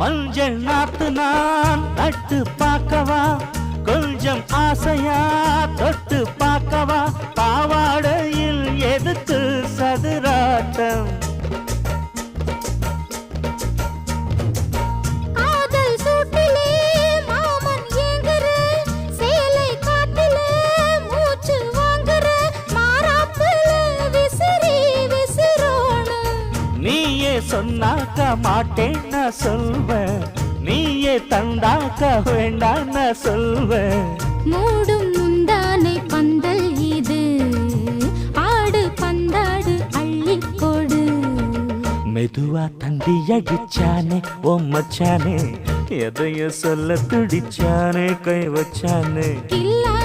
மஞ்சள் நாத்து நான் நட்டு பார்க்கவா, கொஞ்சம் ஆசையா தொட்டு பார்க்கவா, பாவாடையில் எதுக்கு சதுராட்டம்? சொன்னாக்க மாட்டேன் நான் சொல்வேன், நீயே தந்தாக்க வேண்டாம் நான் சொல்வேன். மூடும் முந்தானை பந்தல் இது, ஆடு பந்தாடு அள்ளிக்கொடு. மெதுவா தண்டி அடிச்சானே ஓ மச்சானே, எதைய சொல்ல துடிச்சானே கை வச்சானே. இல்லா